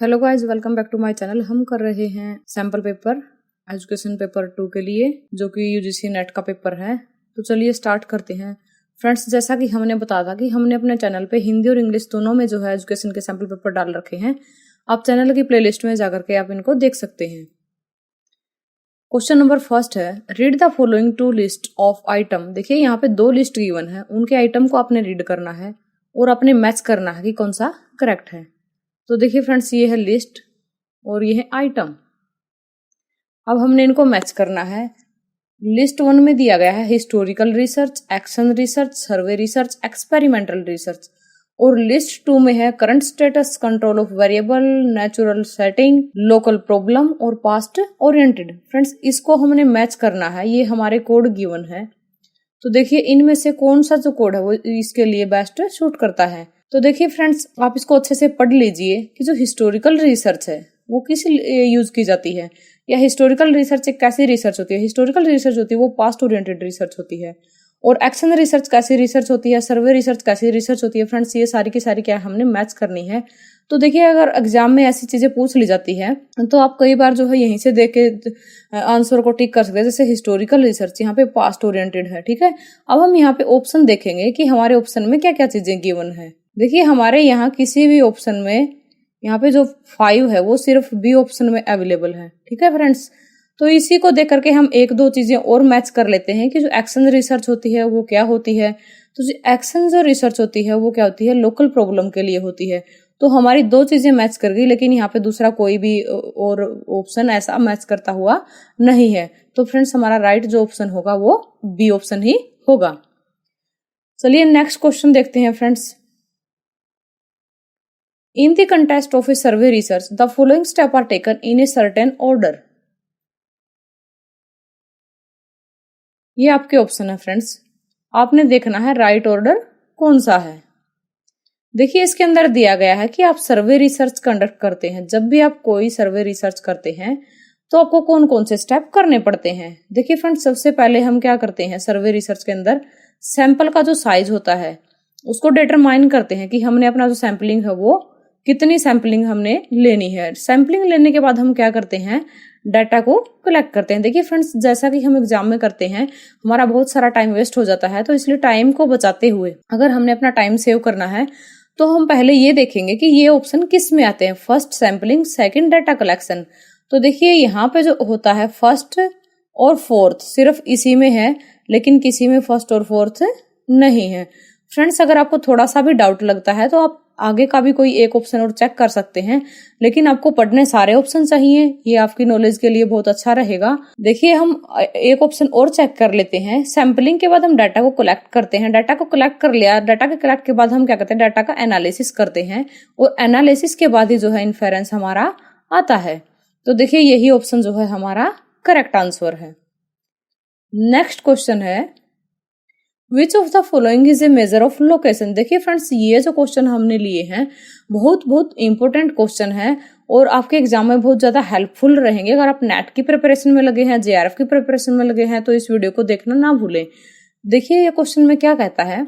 Hello guys, welcome back to my channel. हम कर रहे हैं सैम्पल पेपर एजुकेशन पेपर 2 के लिए, जो कि यूजीसी नेट का पेपर है। तो चलिए स्टार्ट करते हैं। फ्रेंड्स, जैसा कि हमने बताया था कि हमने अपने चैनल पे हिंदी और इंग्लिश दोनों में जो है एजुकेशन के सैम्पल पेपर डाल रखे हैं। आप चैनल की प्लेलिस्ट में जाकर के आप इनको देख सकते हैं। क्वेश्चन नंबर फर्स्ट है, read the following two list of item. देखिए यहाँ पे दो लिस्ट गिवन है, उनके आइटम को आपने रीड करना है और आपने मैच करना है कि कौन सा करेक्ट है। तो देखिए फ्रेंड्स, ये है लिस्ट और ये है आइटम। अब हमने इनको मैच करना है। लिस्ट 1 में दिया गया है हिस्टोरिकल रिसर्च, एक्शन रिसर्च, सर्वे रिसर्च, एक्सपेरिमेंटल रिसर्च, और लिस्ट 2 में है current status, control of variable, natural setting, local problem और पास्ट ओरिएंटेड। फ्रेंड्स, इसको हमने मैच करना है। ये हमारे कोड गिवन है। तो देखिए इनमें से कौन सा जो कोड है वो इसके लिए बेस्ट सूट करता है। तो देखिए फ्रेंड्स, आप इसको अच्छे से पढ़ लीजिए कि जो हिस्टोरिकल रिसर्च है वो किस यूज की जाती है, या हिस्टोरिकल रिसर्च एक कैसी रिसर्च होती है। हिस्टोरिकल रिसर्च होती है वो पास्ट ओरिएंटेड रिसर्च होती है। और एक्शन रिसर्च कैसी रिसर्च होती है, सर्वे रिसर्च कैसी रिसर्च होती है। फ्रेंड्स, ये सारी की सारी क्या हमने मैच करनी है। तो देखिए अगर एग्जाम में ऐसी चीजें पूछ ली जाती है तो आप कई बार जो है यहीं से देख के आंसर को टिक कर सकते हैं। जैसे हिस्टोरिकल रिसर्च यहाँ पे पास्ट ओरिएंटेड है, ठीक है। अब हम यहाँ पे ऑप्शन देखेंगे कि हमारे ऑप्शन में क्या क्या चीजें गिवन है। देखिए हमारे यहाँ किसी भी ऑप्शन में यहाँ पे जो 5 है वो सिर्फ बी ऑप्शन में अवेलेबल है, ठीक है फ्रेंड्स। तो इसी को देख करके हम एक दो चीजें और मैच कर लेते हैं कि जो एक्शन रिसर्च होती है वो क्या होती है। तो जो एक्शन जो रिसर्च होती है वो क्या होती है, लोकल प्रॉब्लम के लिए होती है। तो हमारी दो चीजें मैच कर गई, लेकिन यहाँ पे दूसरा कोई भी और ऑप्शन ऐसा मैच करता हुआ नहीं है। तो फ्रेंड्स, हमारा राइट जो ऑप्शन होगा वो बी ऑप्शन ही होगा। चलिए नेक्स्ट क्वेश्चन देखते हैं friends. In the context of a survey research, the following steps are taken in a certain order. ये आपके ऑप्शन है फ्रेंड्स। आपने देखना है राइट ऑर्डर कौन सा है। देखिए इसके अंदर दिया गया है कि आप सर्वे रिसर्च कंडक्ट करते हैं। जब भी आप कोई सर्वे रिसर्च करते हैं तो आपको कौन कौन से स्टेप करने पड़ते हैं। देखिए फ्रेंड्स, सबसे पहले हम क्या करते हैं सर्वे रिसर्च के अंदर, सैंपल का जो साइज होता है उसको डिटरमाइन करते हैं कि हमने अपना जो सैंपलिंग है वो कितनी सैंपलिंग हमने लेनी है। सैंपलिंग लेने के बाद हम क्या करते हैं, डाटा को कलेक्ट करते हैं। देखिए फ्रेंड्स, जैसा कि हम एग्जाम में करते हैं हमारा बहुत सारा टाइम वेस्ट हो जाता है। तो इसलिए टाइम को बचाते हुए अगर हमने अपना टाइम सेव करना है तो हम पहले ये देखेंगे कि ये ऑप्शन किस में आते हैं, first sampling, second data collection. तो देखिए यहाँ पे जो होता है फर्स्ट और फोर्थ सिर्फ इसी में है, लेकिन किसी में फर्स्ट और फोर्थ नहीं है। फ्रेंड्स, अगर आपको थोड़ा सा भी डाउट लगता है तो आप आगे का भी कोई एक ऑप्शन और चेक कर सकते हैं, लेकिन आपको पढ़ने सारे ऑप्शन चाहिए। ये आपकी नॉलेज के लिए बहुत अच्छा रहेगा। देखिए हम एक ऑप्शन और चेक कर लेते हैं। सैंपलिंग के बाद हम डाटा को कलेक्ट करते हैं। डाटा को कलेक्ट कर लिया, डाटा के कलेक्ट के बाद हम क्या करते हैं, डाटा का एनालिसिस करते हैं, और एनालिसिस के बाद ही जो है इन्फेरेंस हमारा आता है। तो देखिए यही ऑप्शन जो है हमारा करेक्ट आंसर है। नेक्स्ट क्वेश्चन है, which of the following is a measure of location. देखिए फ्रेंड्स, ये जो क्वेश्चन हमने लिए हैं बहुत इंपॉर्टेंट क्वेश्चन है और आपके एग्जाम में बहुत ज्यादा हेल्पफुल रहेंगे। अगर आप नेट की प्रिपरेशन में लगे हैं, जेआरएफ की प्रिपरेशन में लगे हैं, तो इस वीडियो को देखना ना भूलें। देखिए ये क्वेश्चन में क्या कहता है,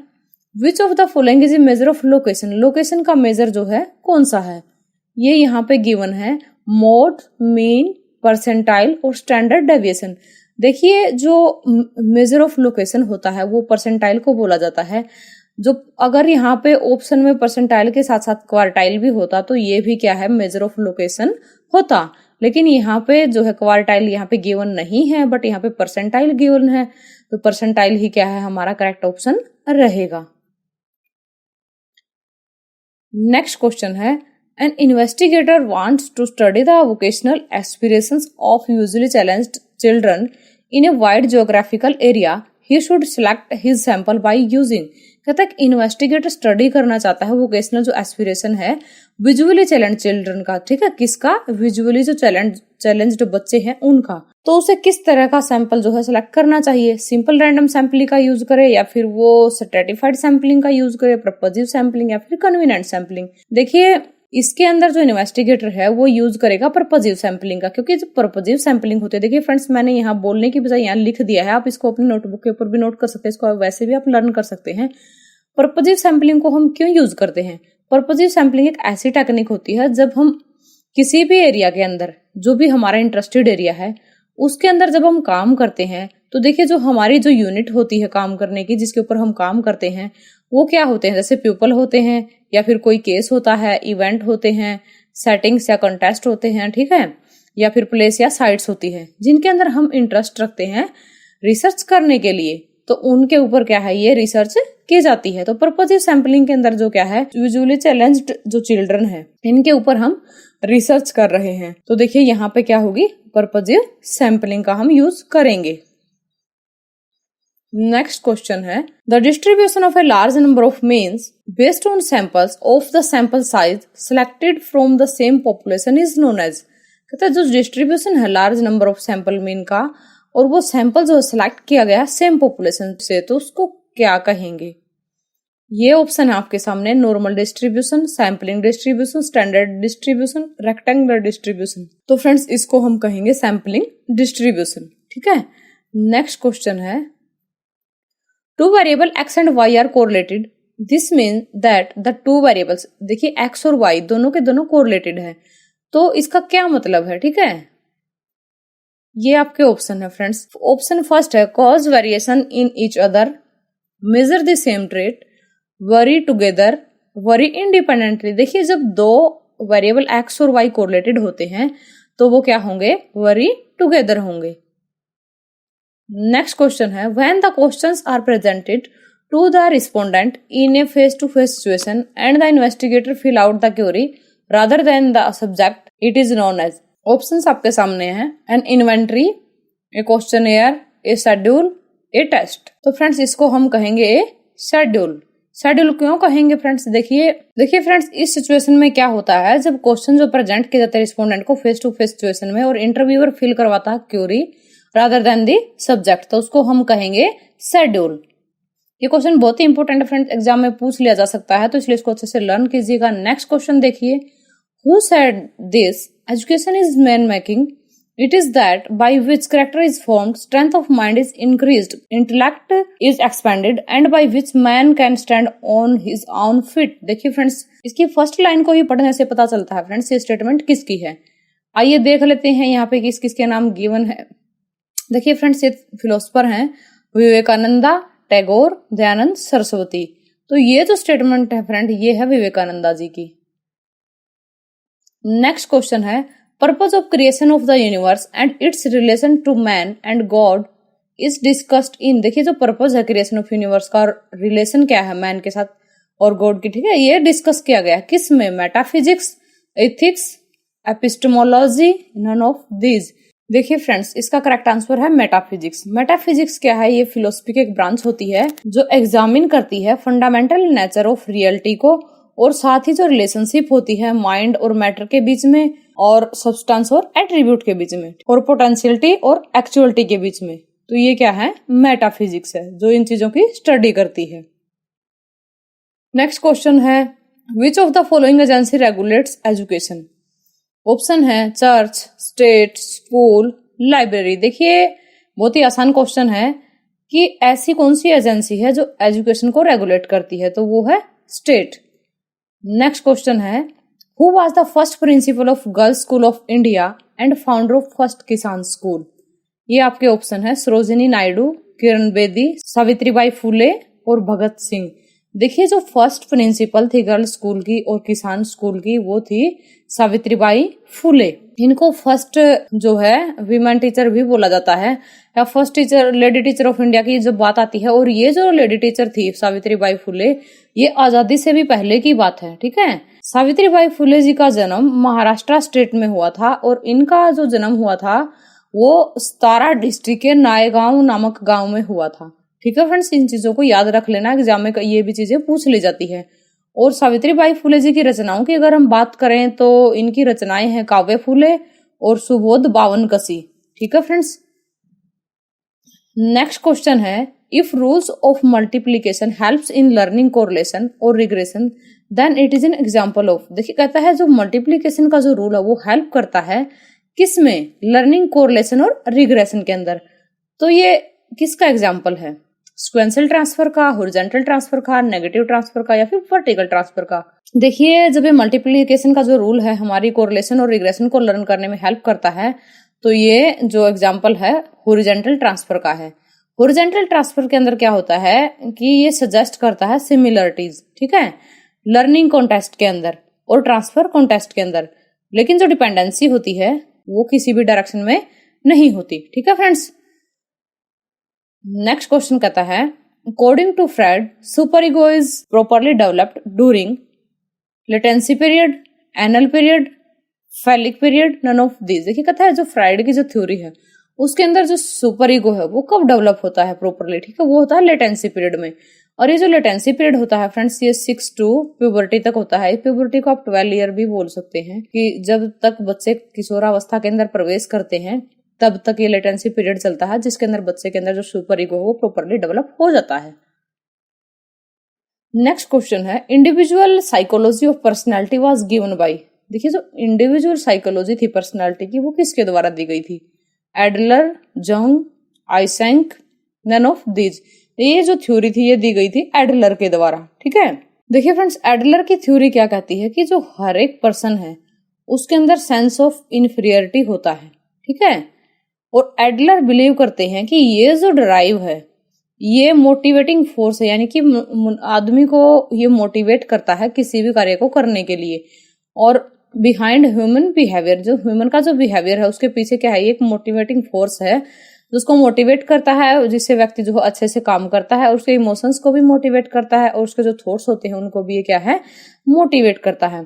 which of the following is a measure of location. Location का मेजर जो है कौन सा है। ये यहाँ पे गिवन है मोड, मीन, परसेंटाइल और स्टैंडर्ड डेविएशन। देखिए जो मेजर ऑफ लोकेशन होता है वो परसेंटाइल को बोला जाता है। जो अगर यहाँ पे ऑप्शन में परसेंटाइल के साथ साथ क्वार्टाइल भी होता तो ये भी क्या है, मेजर ऑफ लोकेशन होता। लेकिन यहाँ पे जो है क्वार्टाइल यहाँ पे गिवन नहीं है, बट यहाँ पे परसेंटाइल गिवन है। तो परसेंटाइल ही क्या है हमारा करेक्ट ऑप्शन रहेगा। नेक्स्ट क्वेश्चन है, an investigator wants to study the vocational aspirations of usually challenged children in a wide geographical area. He should select his sample by using. कहता है investigator study करना चाहता है वोकेशनल जो aspiration है visually challenge children का, ठीक है, किसका, विजुअली जो चैलेंज्ड बच्चे हैं उनका। तो उसे किस तरह का सैंपल जो है सिलेक्ट करना चाहिए, सिंपल रैंडम सैंपलिंग का यूज करे या फिर वो स्ट्रेटिफाइड सैंपलिंग का यूज करे, प्रपोजिव सैंपलिंग या फिर कन्वीनिएंट सैंपलिंग। देखिए इसके अंदर जो इन्वेस्टिगेटर है वो यूज करेगा पर्पजिव सैंपलिंग का, क्योंकि जो पर्पजिव सैंपलिंग होती है, देखिए फ्रेंड्स मैंने यहाँ बोलने की बजाय यहाँ लिख दिया है, आप इसको अपनी नोटबुक के ऊपर भी नोट कर सकते हैं, इसको वैसे भी आप लर्न कर सकते हैं। पर्पजिव सैंपलिंग को हम क्यों यूज करते हैं। पर्पजिव सैंपलिंग एक ऐसी टेक्निक होती है जब हम किसी भी एरिया के अंदर जो भी हमारा इंटरेस्टेड एरिया है उसके अंदर जब हम काम करते हैं तो देखिए जो हमारी जो यूनिट होती है काम करने की, जिसके ऊपर हम काम करते हैं, वो क्या होते हैं, जैसे पीपल होते हैं या फिर कोई केस होता है, इवेंट होते हैं, सेटिंग्स या कंटेस्ट होते हैं, ठीक है, या फिर प्लेस या साइट्स होती है जिनके अंदर हम इंटरेस्ट रखते हैं रिसर्च करने के लिए, तो उनके ऊपर क्या है ये रिसर्च की जाती है। तो पर्पजिव सैंपलिंग के अंदर जो क्या है, यूजुअली चैलेंज्ड जो चिल्ड्रन है इनके ऊपर हम रिसर्च कर रहे हैं। तो देखिए यहाँ पे क्या होगी, पर्पजिव सैंपलिंग का हम यूज करेंगे। नेक्स्ट क्वेश्चन है, the distribution of a large number of means based on samples of the sample size selected from the same population is known as. कहते हैं जो डिस्ट्रीब्यूशन है large number of sample mean का और वो sample जो select किया गया सेम पॉपुलेशन से, तो उसको क्या कहेंगे। ये ऑप्शन है आपके सामने, normal distribution, sampling distribution, standard distribution, rectangular distribution. तो फ्रेंड्स इसको हम कहेंगे सैंपलिंग डिस्ट्रीब्यूशन, ठीक है। नेक्स्ट क्वेश्चन है, two variable X and Y are correlated, this mean that the two variables, देखिए एक्स और वाई दोनों के दोनों कोरिलेटेड है, तो इसका क्या मतलब है, ठीक है। ये आपके ऑप्शन है फ्रेंड्स। ऑप्शन फर्स्ट है cause variation in each other, measure the same trait, vary together, vary independently. देखिए जब दो वेरिएबल एक्स और वाई कोरिलेटेड होते हैं तो वो क्या होंगे, वरी टुगेदर होंगे। नेक्स्ट क्वेश्चन है, when the questions are presented to the respondent in a face to face situation and the investigator fill out the query rather than the subject, it is known as. Options आपके सामने हैं, N inventory, ए questionnaire, ए schedule, ए test. तो friends इसको हम कहेंगे ए schedule. Schedule क्यों कहेंगे friends, देखिए फ्रेंड्स इस सिचुएशन में क्या होता है, जब क्वेश्चन जो प्रेजेंट किए जाते हैं रिस्पोंडेंट को फेस टू फेस सिचुएशन में और इंटरव्यूअर फिल करवाता है query rather then the subject, तो उसको हम कहेंगे शेड्यूल। ये क्वेश्चन बहुत ही इंपॉर्टेंट है फ्रेंड्स, एग्जाम में पूछ लिया जा सकता है, तो इसलिए इसको अच्छे से लर्न कीजिएगा। नेक्स्ट क्वेश्चन देखिए, who said this education is man making, it is that by which character is formed, strength of mind is increased, intellect is expanded, and by which man can stand on his own feet। देखिए friends इसकी first line को ही पढ़ने से पता चलता है friends ये statement किसकी है। आइए देख लेते हैं यहाँ पे किस किसके नाम गिवन है। देखिए फ्रेंड्स ये फिलोसफर हैं, विवेकानंदा, टैगोर, दयानंद सरस्वती। तो ये जो स्टेटमेंट है फ्रेंड ये है विवेकानंदा जी की। नेक्स्ट क्वेश्चन है, purpose of creation of the universe and its relation to man and god is discussed in. देखिए जो पर्पज है क्रिएशन ऑफ यूनिवर्स का और रिलेशन क्या है मैन के साथ और गॉड की, ठीक है, ये डिस्कस किया गया किस में, metaphysics, ethics, epistemology, none of these. देखिए फ्रेंड्स इसका करेक्ट आंसर है मेटाफिजिक्स। मेटाफिजिक्स क्या है, ये फिलोसफी की एक ब्रांच होती है जो एग्जामिन करती है फंडामेंटल नेचर ऑफ रियलिटी को और साथ ही जो रिलेशनशिप होती है माइंड और मैटर के बीच में और सब्सटेंस और एट्रीब्यूट के बीच में और पोटेंशियलिटी और एक्चुअलिटी के बीच में। तो ये क्या है, मेटाफिजिक्स है जो इन चीजों की स्टडी करती है। नेक्स्ट क्वेश्चन है, which of the following agency regulates education. Option है चर्च, स्टेट, स्कूल, लाइब्रेरी। देखिए बहुत ही आसान क्वेश्चन है कि ऐसी कौन सी एजेंसी है जो एजुकेशन को रेगुलेट करती है, तो वो है स्टेट। नेक्स्ट क्वेश्चन है, who was the first principle of girls school of India and founder of first किसान स्कूल। ये आपके ऑप्शन है सरोजिनी नायडू, किरण बेदी, सावित्रीबाई फुले और भगत सिंह। देखिए जो फर्स्ट प्रिंसिपल थी गर्ल्स स्कूल की और किसान स्कूल की वो थी सावित्रीबाई फुले। इनको फर्स्ट जो है वीमेन टीचर भी बोला जाता है या first teacher, lady teacher of India की जब बात आती है। और ये जो लेडी टीचर थी सावित्रीबाई फुले ये आजादी से भी पहले की बात है, ठीक है। सावित्रीबाई फुले जी का जन्म महाराष्ट्र स्टेट में हुआ था और इनका जो जन्म हुआ था वो सतारा डिस्ट्रिक्ट के नायगांव नामक गांव में हुआ था, ठीक है फ्रेंड्स। इन चीजों को याद रख लेना, एग्जाम में ये भी चीजें पूछ ली जाती है। और सावित्रीबाई फुले जी की रचनाओं की अगर हम बात करें तो इनकी रचनाएं हैं काव्य फूले और सुबोध बावन कसी, ठीक है फ्रेंड्स। नेक्स्ट क्वेश्चन है, if rules of multiplication helps in learning correlation और regression then it is an example of. देखिए कहता है जो मल्टीप्लीकेशन का जो रूल है वो हेल्प करता है किस में, लर्निंग कोरिलेशन और रिग्रेशन के अंदर। तो ये किसका एग्जाम्पल है, सिक्वेंशियल ट्रांसफर का, हॉरिजॉन्टल ट्रांसफर का, नेगेटिव ट्रांसफर का, या फिर वर्टिकल ट्रांसफर का। देखिए जब ये मल्टीप्लिकेशन का जो रूल है हमारी कोरिलेशन और रिग्रेशन को लर्न करने में हेल्प करता है, तो ये जो एग्जांपल है हॉरिजॉन्टल ट्रांसफर का है। हॉरिजॉन्टल ट्रांसफर के अंदर क्या होता है कि ये सजेस्ट करता है सिमिलरिटीज, ठीक है, लर्निंग कॉन्टेक्स्ट के अंदर और ट्रांसफर कॉन्टेक्स्ट के अंदर, लेकिन जो डिपेंडेंसी होती है वो किसी भी डायरेक्शन में नहीं होती, ठीक है फ्रेंड्स। नेक्स्ट क्वेश्चन कहता है according to Freud super ego is properly developed during latency period, anal period, phallic period, none of this. देखिए कहता है जो फ्राइड की जो थ्योरी है उसके अंदर जो सुपर ईगो है वो कब डेवलप होता है प्रॉपरली, ठीक है, वो होता है लेटेंसी पीरियड में। और ये जो लेटेंसी पीरियड होता है फ्रेंड्स ये 6 to प्यूबर्टी तक होता है। प्यूबर्टी को आप 12 ईयर भी बोल सकते हैं कि जब तक बच्चे किशोरावस्था के अंदर प्रवेश करते हैं तब तक ये लेटेंसी पीरियड चलता है, जिसके अंदर बच्चे के अंदर जो सुपर ईगो है वो प्रॉपरली डेवलप हो जाता है। नेक्स्ट क्वेश्चन है individual psychology of personality was given by. देखिए जो इंडिविजुअल साइकोलॉजी थी पर्सनैलिटी की वो किसके द्वारा दी गई थी? एडलर, जंग, आइसेंक, नन ऑफ दीज। ये जो थ्योरी थी ये दी गई थी एडलर के द्वारा, ठीक है। देखिए फ्रेंड्स एडलर की थ्योरी क्या कहती है कि जो हर एक पर्सन है उसके अंदर सेंस ऑफ इन्फीरियरिटी होता है, ठीक है, और एडलर बिलीव करते हैं कि ये जो ड्राइव है ये मोटिवेटिंग फोर्स है, यानी कि आदमी को ये मोटिवेट करता है किसी भी कार्य को करने के लिए। और बिहाइंड ह्यूमन बिहेवियर, जो ह्यूमन का जो बिहेवियर है उसके पीछे क्या है, एक मोटिवेटिंग फोर्स है जिसको मोटिवेट करता है, जिससे व्यक्ति जो अच्छे से काम करता है और उसके इमोशंस को भी मोटिवेट करता है और उसके जो थॉट्स होते हैं उनको भी ये क्या है मोटिवेट करता है।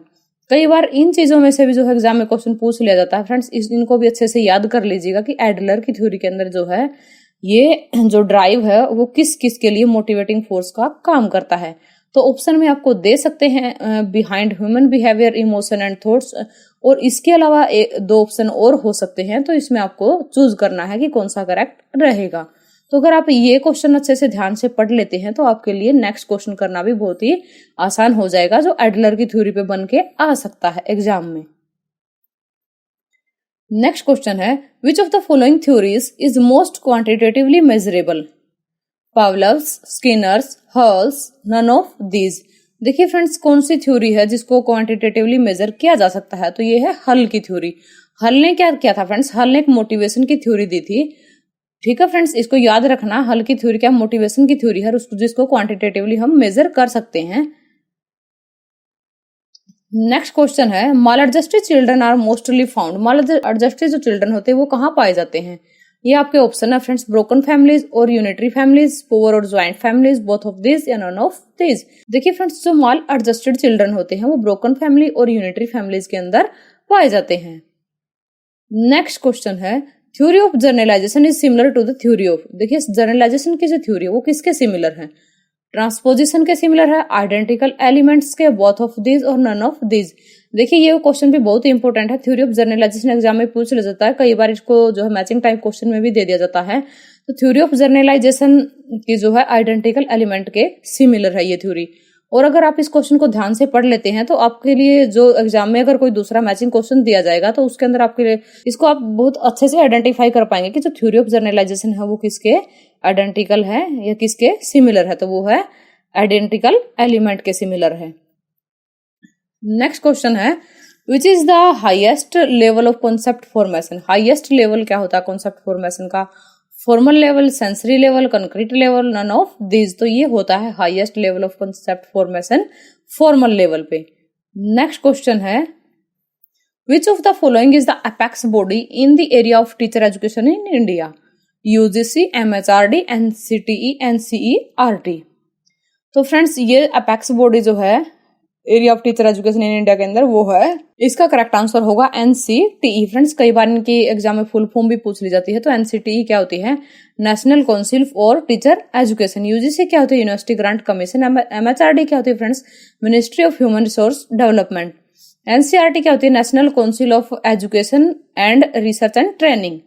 कई बार इन चीजों में से भी जो है एग्जाम में क्वेश्चन पूछ लिया जाता है फ्रेंड्स, इनको भी अच्छे से याद कर लीजिएगा कि एडलर की थ्योरी के अंदर जो है ये जो ड्राइव है वो किस किस के लिए मोटिवेटिंग फोर्स का काम करता है। तो ऑप्शन में आपको दे सकते हैं behind human behaviour, emotion and thoughts, और इसके अलावा 2 ऑप्शन और हो सकते हैं, तो इसमें आपको चूज करना है कि कौन सा करेक्ट रहेगा। तो अगर आप ये क्वेश्चन अच्छे से ध्यान से पढ़ लेते हैं तो आपके लिए नेक्स्ट क्वेश्चन करना भी बहुत ही आसान हो जाएगा, जो एडलर की थ्योरी पे बन के आ सकता है एग्जाम में। नेक्स्ट क्वेश्चन है which of the following theories is most quantitatively measurable? Pavlov's, Skinner's, Hull's, none of these. देखिए फ्रेंड्स कौन सी थ्योरी है जिसको क्वांटिटेटिवली मेजर किया जा सकता है? तो ये है हल की थ्योरी। हल ने क्या किया था फ्रेंड्स? हल ने एक मोटिवेशन की थ्योरी दी थी, ठीक है फ्रेंड्स, इसको याद रखना। हल की थ्योरी क्या मोटिवेशन की थ्योरी है जिसको क्वांटिटेटिवली हम मेजर कर सकते हैं। नेक्स्ट क्वेश्चन है maladjusted children are mostly found. Maladjusted जो चिल्ड्रन होते हैं वो कहाँ पाए जाते हैं? ये आपके ऑप्शन है फ्रेंड्स, ब्रोकन फैमिलीज और यूनिटरी फैमिलीज, पुअर और joint families, both of this या नन ऑफ दिस। देखिए फ्रेंड्स जो माल एडजस्टेड चिल्ड्रन होते हैं वो ब्रोकन फैमिली और यूनिटरी फैमिलीज के अंदर पाए जाते हैं। नेक्स्ट क्वेश्चन है theory of generalization is similar to the theory of. देखिए जनरलाइजेशन की जो थ्योरी है वो किसके सिमिलर है? ट्रांसपोजिशन के सिमिलर है, आइडेंटिकल एलिमेंट्स के, बोथ ऑफ दिस और नन ऑफ दिस। देखिए ये क्वेश्चन भी बहुत ही इंपॉर्टेंट है। थ्योरी ऑफ जनरलाइजेशन एग्जाम में पूछ लिया जाता है, कई बार इसको जो है मैचिंग टाइप क्वेश्चन में भी दे दिया जाता है। तो थ्योरी ऑफ जनरलाइजेशन की जो है आइडेंटिकल एलिमेंट के सिमिलर है ये थ्योरी। और अगर आप इस क्वेश्चन को ध्यान से पढ़ लेते हैं तो आपके लिए जो एग्जाम में अगर कोई दूसरा मैचिंग क्वेश्चन दिया जाएगा तो उसके अंदर आपके लिए इसको आप बहुत अच्छे से आइडेंटिफाई कर पाएंगे कि जो थ्योरी ऑफ जनरलाइजेशन है वो किसके आइडेंटिकल है या किसके सिमिलर है। तो वो है आइडेंटिकल एलिमेंट के सिमिलर है। नेक्स्ट क्वेश्चन है which is the highest level of concept formation. Highest level क्या होता है कॉन्सेप्ट फॉर्मेशन का? Formal level, sensory level, concrete level, none of this. तो ये होता है highest level of concept formation formal level पे। नेक्स्ट क्वेश्चन है which of the following is the apex body in the area of teacher education in India? UGC, MHRD, NCTE, NCERT. तो friends ये apex body जो है area of teacher education in India के अंदर वो है, इसका करेक्ट आंसर होगा एनसीटीई। फ्रेंड्स कई बार इनकी एग्जाम में फुल फॉर्म भी पूछ ली जाती है। तो एनसीटीई क्या होती है? National council for teacher education. UGC क्या होती है? University grant commission. एमएचआरडी क्या होती है friends? Ministry of human resource development. NCERT क्या होती है? National council of education and research and training.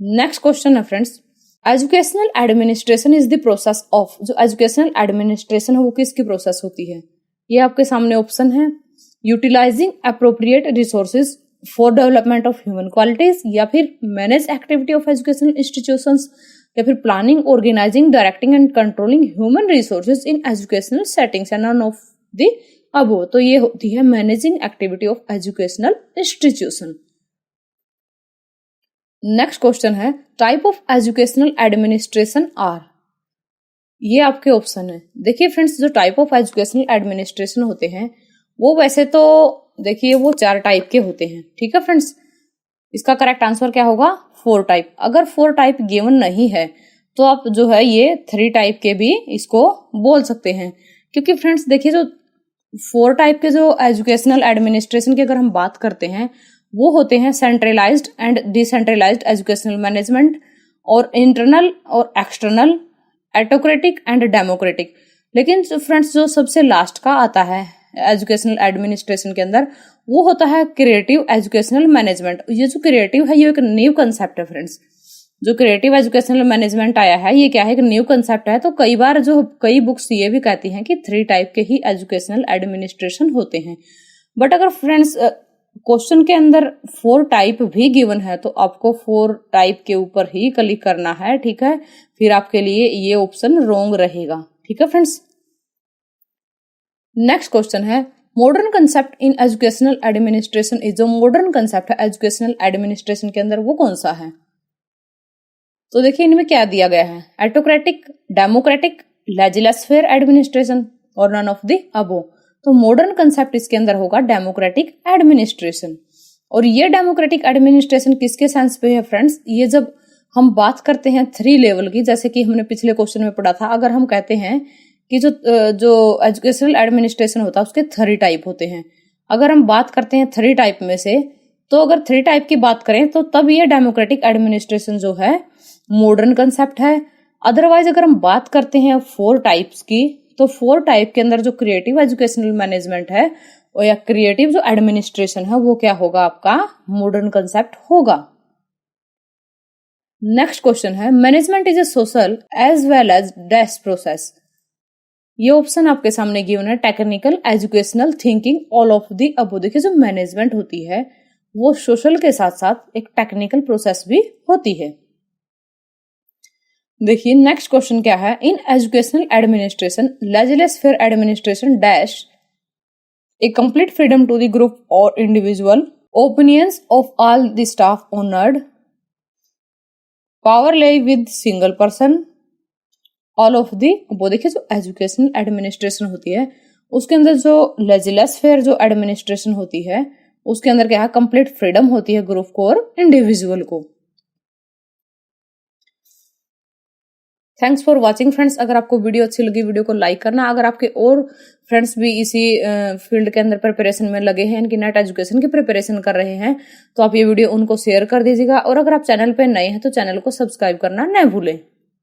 Next question है friends educational administration is the process of. जो एजुकेशनल एडमिनिस्ट्रेशन है वो किसकी प्रोसेस होती है? ये आपके सामने ऑप्शन है, utilising appropriate resources for development of human qualities, या फिर manage activity of educational institutions, या फिर planning, organising, directing and controlling human resources in educational settings and none of the above. तो ये होती है managing activity of educational institution. Next question है type of educational administration are. ये आपके option है। देखिए फ्रेंड्स, जो टाइप ऑफ एजुकेशनल एडमिनिस्ट्रेशन होते हैं वो वैसे तो देखिए वो 4 टाइप के होते हैं, ठीक है फ्रेंड्स। इसका करेक्ट आंसर क्या होगा? 4 टाइप। अगर 4 टाइप गिवन नहीं है तो आप जो है ये 3 टाइप के भी इसको बोल सकते हैं, क्योंकि फ्रेंड्स देखिए जो 4 टाइप के जो एजुकेशनल एडमिनिस्ट्रेशन की अगर हम बात करते हैं वो होते हैं centralised and decentralised educational management, और इंटरनल और एक्सटर्नल, ऑटोक्रेटिक एंड डेमोक्रेटिक। लेकिन फ्रेंड्स जो सबसे लास्ट का आता है एजुकेशनल एडमिनिस्ट्रेशन के अंदर वो होता है क्रिएटिव एजुकेशनल मैनेजमेंट। ये जो क्रिएटिव है ये एक न्यू कंसेप्ट है फ्रेंड्स। जो क्रिएटिव एजुकेशनल मैनेजमेंट आया है ये क्या है? एक न्यू कंसेप्ट है। तो कई बुक्स ये भी कहती हैं कि 3 टाइप के ही एजुकेशनल एडमिनिस्ट्रेशन होते हैं। बट अगर फ्रेंड्स क्वेश्चन के अंदर 4 टाइप भी गिवन है तो आपको 4 टाइप के ऊपर ही क्लिक करना है, ठीक है। फिर आपके लिए ये ऑप्शन रॉन्ग रहेगा, ठीक है फ्रेंड्स। नेक्स्ट क्वेश्चन है modern concept in educational administration is. जो मॉडर्न कंसेप्ट है एजुकेशनल एडमिनिस्ट्रेशन के अंदर वो कौन सा है? तो देखिए इनमें क्या दिया गया है, ऑटोक्रेटिक, डेमोक्रेटिक, लेजिस्लेटिव एडमिनिस्ट्रेशन और नन ऑफ द अबव। तो मॉडर्न कंसेप्ट इसके अंदर होगा डेमोक्रेटिक एडमिनिस्ट्रेशन। और ये डेमोक्रेटिक एडमिनिस्ट्रेशन किसके सेंस पे है फ्रेंड्स? ये जब हम बात करते हैं 3 लेवल की, जैसे कि हमने पिछले क्वेश्चन में पढ़ा था, अगर हम कहते हैं कि जो एजुकेशनल एडमिनिस्ट्रेशन होता है उसके 3 टाइप होते हैं। अगर हम बात करते हैं 3 टाइप में से, तो अगर 3 टाइप की बात करें तो तब ये डेमोक्रेटिक एडमिनिस्ट्रेशन जो है मॉडर्न कंसेप्ट है। अदरवाइज अगर हम बात करते हैं 4 टाइप्स की, तो 4 टाइप के अंदर जो क्रिएटिव एजुकेशनल मैनेजमेंट है और या क्रिएटिव जो एडमिनिस्ट्रेशन है वो क्या होगा? आपका मॉडर्न कंसेप्ट होगा। नेक्स्ट क्वेश्चन है management is a social as well as desk process. ये ऑप्शन आपके सामने गिवन है technical, educational, thinking, all of the above. देखिए जो मैनेजमेंट होती है वो सोशल के साथ साथ एक टेक्निकल प्रोसेस भी होती है। देखिए नेक्स्ट क्वेश्चन क्या है, in educational administration legislative administration dash a complete freedom to the group और individual opinions of all the staff honoured power lay with single person all of the. वो देखिए जो एजुकेशनल एडमिनिस्ट्रेशन होती है उसके अंदर जो लेजिस्लेटिव जो एडमिनिस्ट्रेशन होती है उसके अंदर क्या है, कंप्लीट फ्रीडम होती है ग्रुप को और इंडिविजुअल को। Thanks for watching friends. अगर आपको वीडियो अच्छी लगी वीडियो को लाइक करना। अगर आपके और फ्रेंड्स भी इसी फील्ड के अंदर प्रिपरेशन में लगे हैं, इनकी नेट एजुकेशन की प्रिपरेशन कर रहे हैं, तो आप ये वीडियो उनको शेयर कर दीजिएगा। और अगर आप चैनल पे नए हैं तो चैनल को सब्सक्राइब करना न भूलें।